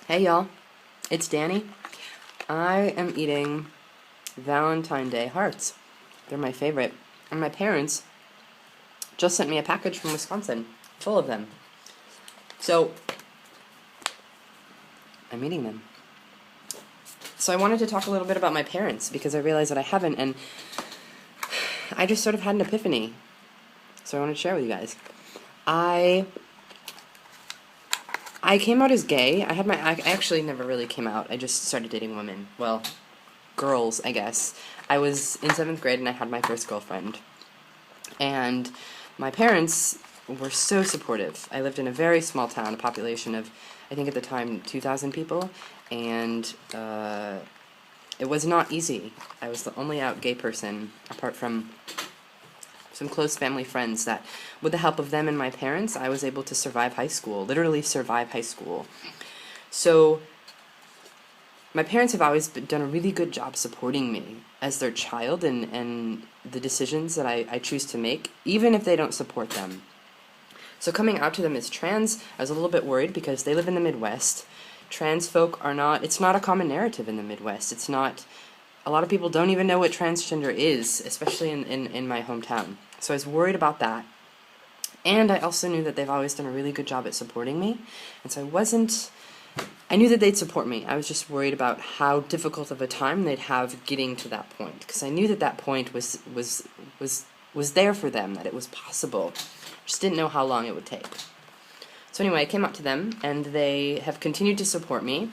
Hey y'all, it's Danny. I am eating Valentine Day hearts. They're my favorite. And my parents just sent me a package from Wisconsin full of them. So, I'm eating them. So I wanted to talk a little bit about my parents because I realized that I haven't, and I just sort of had an epiphany. So I wanted to share with you guys. I came out as gay. I actually never really came out. I just started dating women. Well, girls, I guess. I was in 7th grade and I had my first girlfriend. And my parents were so supportive. I lived in a very small town, a population of, I think at the time, 2,000 people. And it was not easy. I was the only out gay person, apart from some close family friends that, with the help of them and my parents, I was able to survive high school, literally survive high school. So, my parents have always done a really good job supporting me as their child and the decisions that I choose to make, even if they don't support them. So coming out to them as trans, I was a little bit worried because they live in the Midwest. Trans folk are not, it's not a common narrative in the Midwest. It's not, a lot of people don't even know what transgender is, especially in my hometown. So I was worried about that. And I also knew that they've always done a really good job at supporting me. And so I knew that they'd support me. I was just worried about how difficult of a time they'd have getting to that point. Because I knew that that point was there for them, that it was possible. Just didn't know how long it would take. So anyway, I came out to them, and they have continued to support me.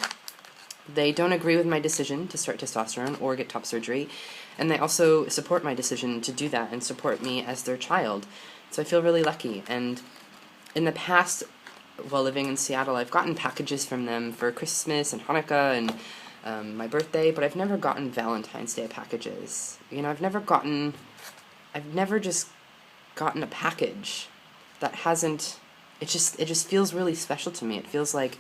They don't agree with my decision to start testosterone or get top surgery, and they also support my decision to do that and support me as their child. So I feel really lucky. And in the past, while living in Seattle, I've gotten packages from them for Christmas and Hanukkah and my birthday, but I've never gotten Valentine's Day packages. You know, I've never just gotten a package that hasn't, it just feels really special to me. It feels like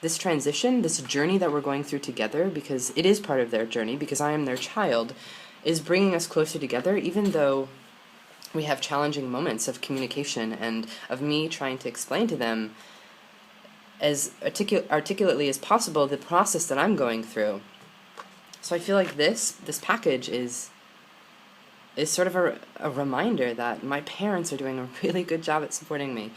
this transition, this journey that we're going through together, because it is part of their journey, because I am their child, is bringing us closer together, even though we have challenging moments of communication and of me trying to explain to them as articulately as possible the process that I'm going through. So I feel like this package is sort of a reminder that my parents are doing a really good job at supporting me.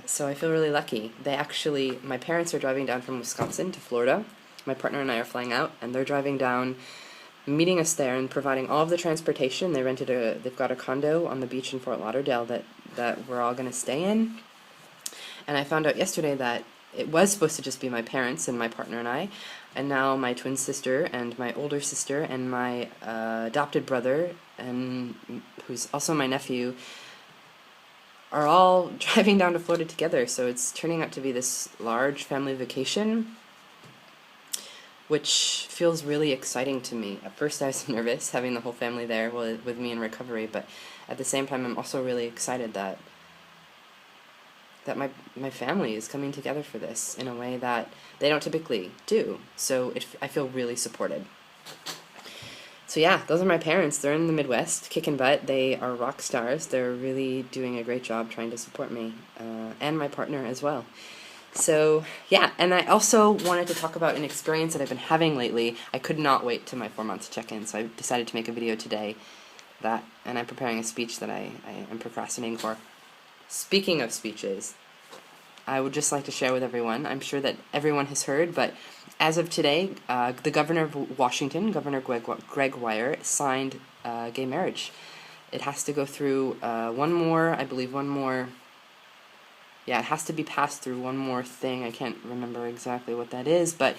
So I feel really lucky. My parents are driving down from Wisconsin to Florida. My partner and I are flying out, and they're driving down, meeting us there and providing all of the transportation. They've got a condo on the beach in Fort Lauderdale that we're all going to stay in. And I found out yesterday that it was supposed to just be my parents and my partner and I, and now my twin sister and my older sister and my adopted brother, and who's also my nephew, are all driving down to Florida together. So it's turning out to be this large family vacation, which feels really exciting to me. At first I was nervous having the whole family there with me in recovery, but at the same time I'm also really excited that my family is coming together for this in a way that they don't typically do. So I feel really supported. So yeah, those are my parents. They're in the Midwest, kicking butt. They are rock stars. They're really doing a great job trying to support me, and my partner as well. So yeah, and I also wanted to talk about an experience that I've been having lately. I could not wait till my 4-month check-in, so I decided to make a video today, and I'm preparing a speech that I am procrastinating for. Speaking of speeches, I would just like to share with everyone, I'm sure that everyone has heard, but as of today, the governor of Washington, Governor Greg Weyer, signed gay marriage. It has to go through it has to be passed through one more thing. I can't remember exactly what that is, but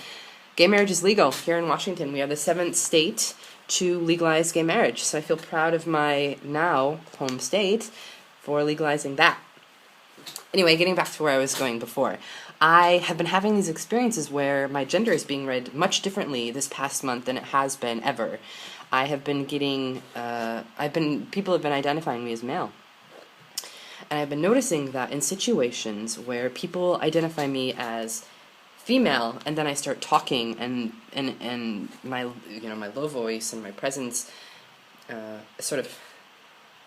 gay marriage is legal here in Washington. We are the 7th state to legalize gay marriage, so I feel proud of my now home state for legalizing that. Anyway, getting back to where I was going before, I have been having these experiences where my gender is being read much differently this past month than it has been ever. I have been getting, people have been identifying me as male. And I've been noticing that in situations where people identify me as female, and then I start talking, and my low voice and my presence sort of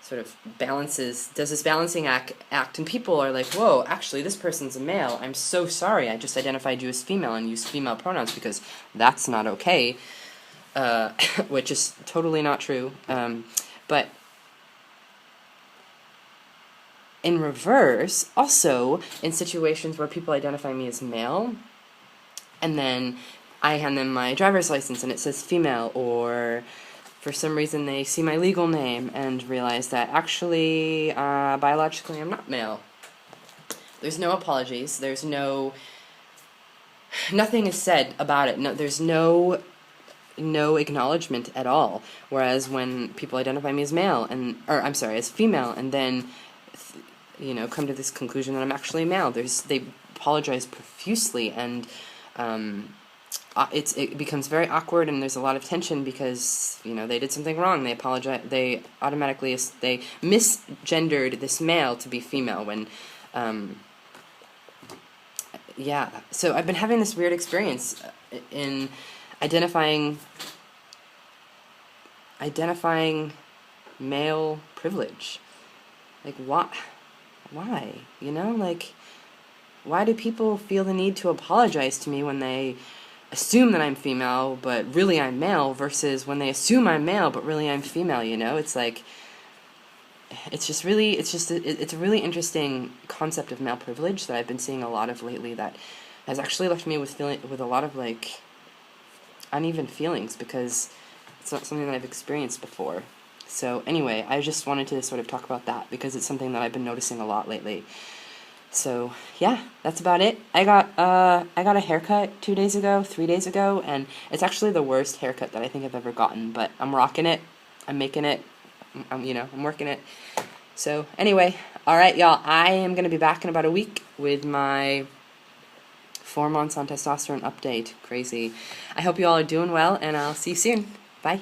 sort of does this balancing act, and people are like, whoa, actually this person's a male, I'm so sorry, I just identified you as female and used female pronouns because that's not okay, which is totally not true, but in reverse, also in situations where people identify me as male, and then I hand them my driver's license and it says female, or for some reason they see my legal name and realize that actually, biologically I'm not male. There's no apologies, nothing is said about it, there's no acknowledgement at all, whereas when people identify me as as female, and then come to this conclusion that I'm actually male, they apologize profusely, and it becomes very awkward, and there's a lot of tension because they did something wrong. They apologize. They misgendered this male to be female when, yeah. So I've been having this weird experience in identifying male privilege. Like, why? Why do people feel the need to apologize to me when they assume that I'm female, but really I'm male, versus when they assume I'm male, but really I'm female, It's like, it's a really interesting concept of male privilege that I've been seeing a lot of lately that has actually left me with a lot of, uneven feelings, because it's not something that I've experienced before. So anyway, I just wanted to sort of talk about that because it's something that I've been noticing a lot lately. So yeah, that's about it. I got a haircut 3 days ago, and it's actually the worst haircut that I think I've ever gotten, but I'm rocking it. I'm making it. I'm working it. So anyway, all right, y'all. I am gonna be back in about a week with my 4 months on testosterone update. Crazy. I hope you all are doing well, and I'll see you soon. Bye.